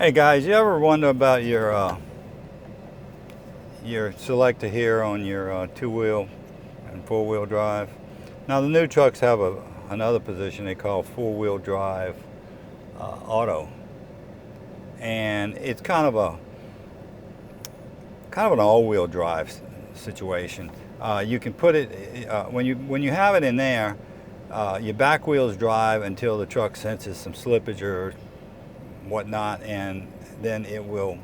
Hey guys, you ever wonder about your selector here on your two-wheel and four-wheel drive? Now the new trucks have another position they call four-wheel drive auto, and it's kind of an all-wheel drive situation. You can put it when you have it in there. Your back wheels drive until the truck senses some slippage or whatnot, and then it will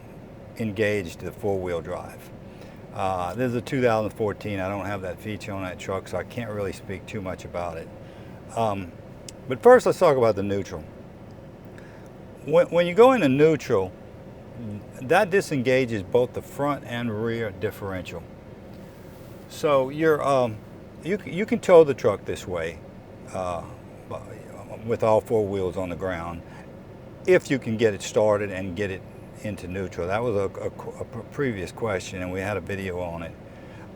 engage the four-wheel drive. This is a 2014. I don't have that feature on that truck, so I can't really speak too much about it. But first, let's talk about the neutral. When you go into neutral, that disengages both the front and rear differential. So you can tow the truck this way with all four wheels on the ground if you can get it started and get it into neutral. That was a previous question, and we had a video on it.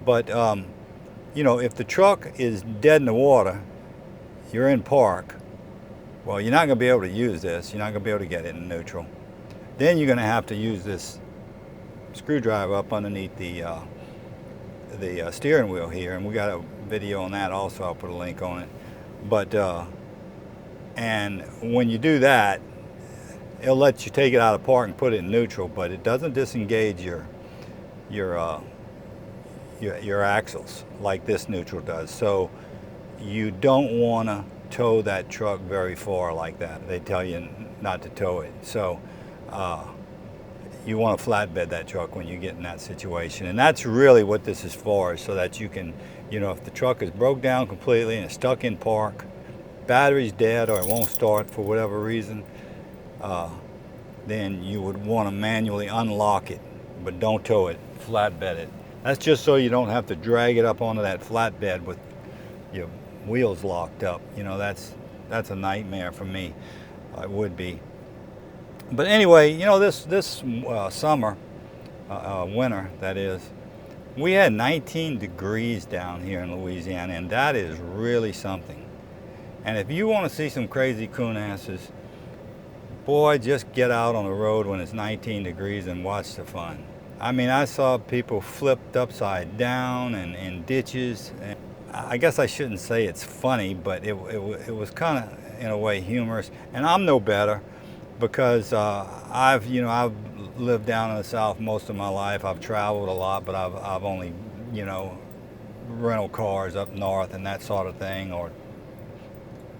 But if the truck is dead in the water, you're in park, well, you're not going to be able to use this. You're not going to be able to get it in neutral. Then you're going to have to use this screwdriver up underneath the steering wheel here, and we got a video on that also. I'll put a link on it. But and when you do that, it'll let you take it out of park and put it in neutral, but it doesn't disengage your axles like this neutral does. So you don't want to tow that truck very far like that. They tell you not to tow it. So you want to flatbed that truck when you get in that situation. And that's really what this is for, so that you can, if the truck is broke down completely and it's stuck in park, battery's dead or it won't start for whatever reason, then you would want to manually unlock it, but don't tow it, flatbed it. That's just so you don't have to drag it up onto that flatbed with your wheels locked up. That's a nightmare for me. It would be. But anyway, this summer, winter that is, we had 19 degrees down here in Louisiana, and that is really something. And if you want to see some crazy coon asses, boy, just get out on the road when it's 19 degrees and watch the fun. I mean, I saw people flipped upside down and in ditches. And I guess I shouldn't say it's funny, but it was kind of, in a way, humorous. And I'm no better because I've lived down in the South most of my life. I've traveled a lot, but I've only, rental cars up north and that sort of thing, or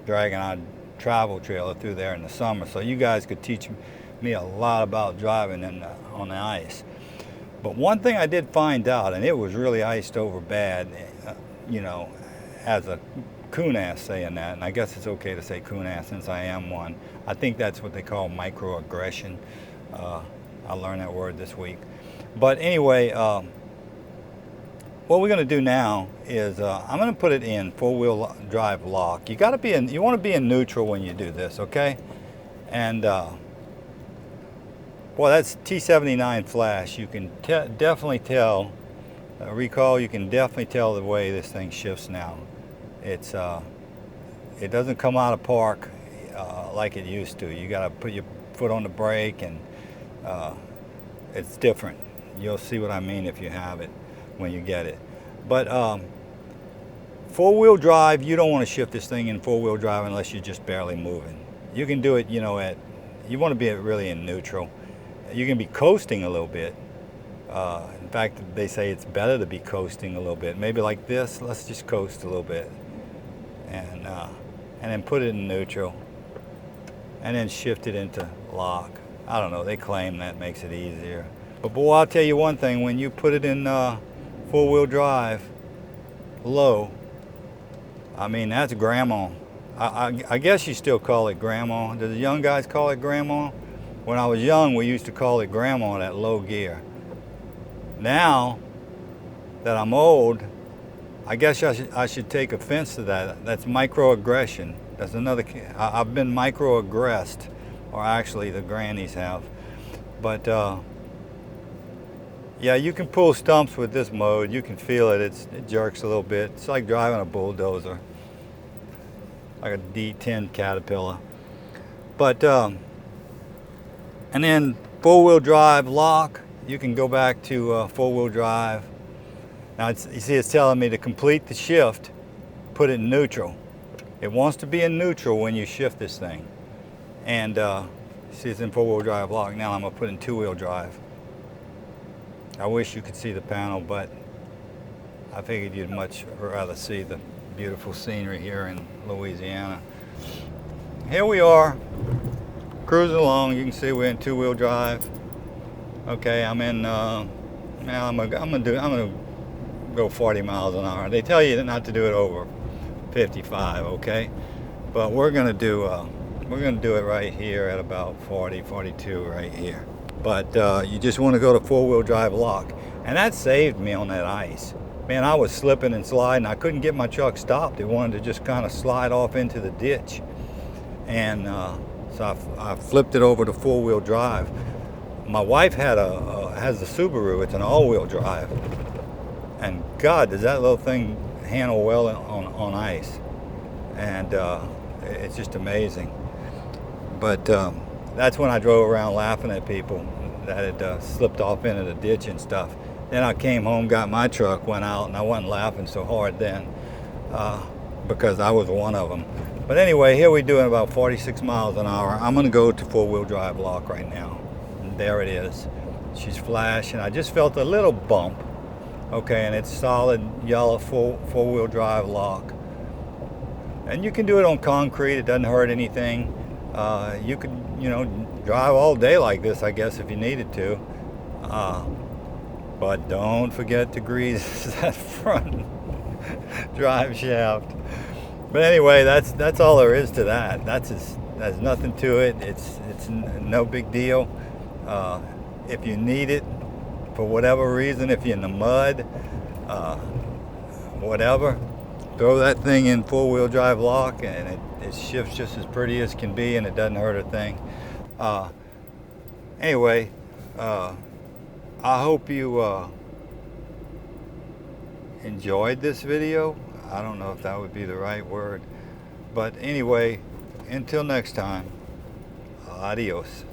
dragging our travel trailer through there in the summer. So you guys could teach me a lot about driving on the ice. But one thing I did find out, and it was really iced over bad, as a coon ass saying that, and I guess it's okay to say coon ass since I am one. I think that's what they call microaggression. I learned that word this week. But anyway, what we're going to do now is I'm going to put it in four-wheel drive lock. You want to be in neutral when you do this, okay? And boy, that's T79 flash. You can definitely tell. Recall, you can definitely tell the way this thing shifts now. It doesn't come out of park like it used to. You got to put your foot on the brake, and it's different. You'll see what I mean if you have it when you get it. But four-wheel drive, you don't want to shift this thing in four-wheel drive unless you're just barely moving. You can do it, you want to be really in neutral. You can be coasting a little bit. In fact, they say it's better to be coasting a little bit. Maybe like this, let's just coast a little bit. And then put it in neutral. And then shift it into lock. I don't know, they claim that makes it easier. But boy, I'll tell you one thing, when you put it in four-wheel drive low, I mean, that's grandma. I guess you still call it grandma. Do the young guys call it grandma? When I was young, we used to call it grandma, that low gear. Now that I'm old, I guess I should take offense to that. That's microaggression. That's another. I've been microaggressed, or actually the grannies have. But yeah, you can pull stumps with this mode. You can feel it. It jerks a little bit. It's like driving a bulldozer, like a D10 Caterpillar. But and then four-wheel drive lock. You can go back to four-wheel drive. Now you see it's telling me to complete the shift, put it in neutral. It wants to be in neutral when you shift this thing. And see, it's in four-wheel drive lock. Now I'm gonna put in two-wheel drive. I wish you could see the panel, but I figured you'd much rather see the beautiful scenery here in Louisiana. Here we are, cruising along. You can see we're in two-wheel drive. Okay, I'm in. Now I'm gonna go 40 miles an hour. They tell you not to do it over 55. Okay, but we're gonna do it right here at about 40, 42 right here. But you just want to go to four-wheel drive lock, and that saved me on that ice. Man, I was slipping and sliding. I couldn't get my truck stopped. It wanted to just kind of slide off into the ditch. And so I flipped it over to four-wheel drive. My wife has a Subaru. It's an all-wheel drive. And God, does that little thing handle well on ice. And it's just amazing. But that's when I drove around laughing at people that had slipped off into the ditch and stuff. Then I came home, got my truck, went out, and I wasn't laughing so hard then because I was one of them. But anyway, here we're doing about 46 miles an hour. I'm going to go to four-wheel drive lock right now. And there it is. She's flashing. I just felt a little bump. Okay, and it's solid yellow four-wheel drive lock. And you can do it on concrete. It doesn't hurt anything. You could, drive all day like this, I guess, if you needed to. But don't forget to grease that front drive shaft. But anyway, that's all there is to that. There's nothing to it. It's no big deal. If you need it for whatever reason, if you're in the mud, whatever, throw that thing in four-wheel drive lock, and it shifts just as pretty as can be, and it doesn't hurt a thing. Anyway, I hope you enjoyed this video. I don't know if that would be the right word. But anyway, until next time, adios.